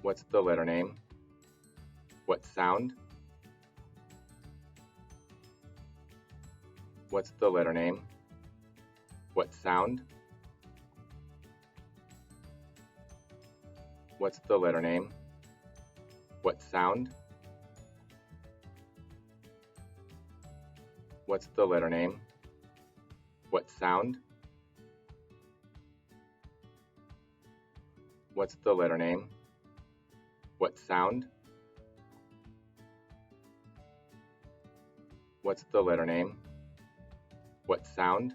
What's the letter name? What sound? What's the letter name? What sound? What's the letter name? What sound? What's the letter name? What sound? What's the letter name? What sound? What's the letter name? What sound?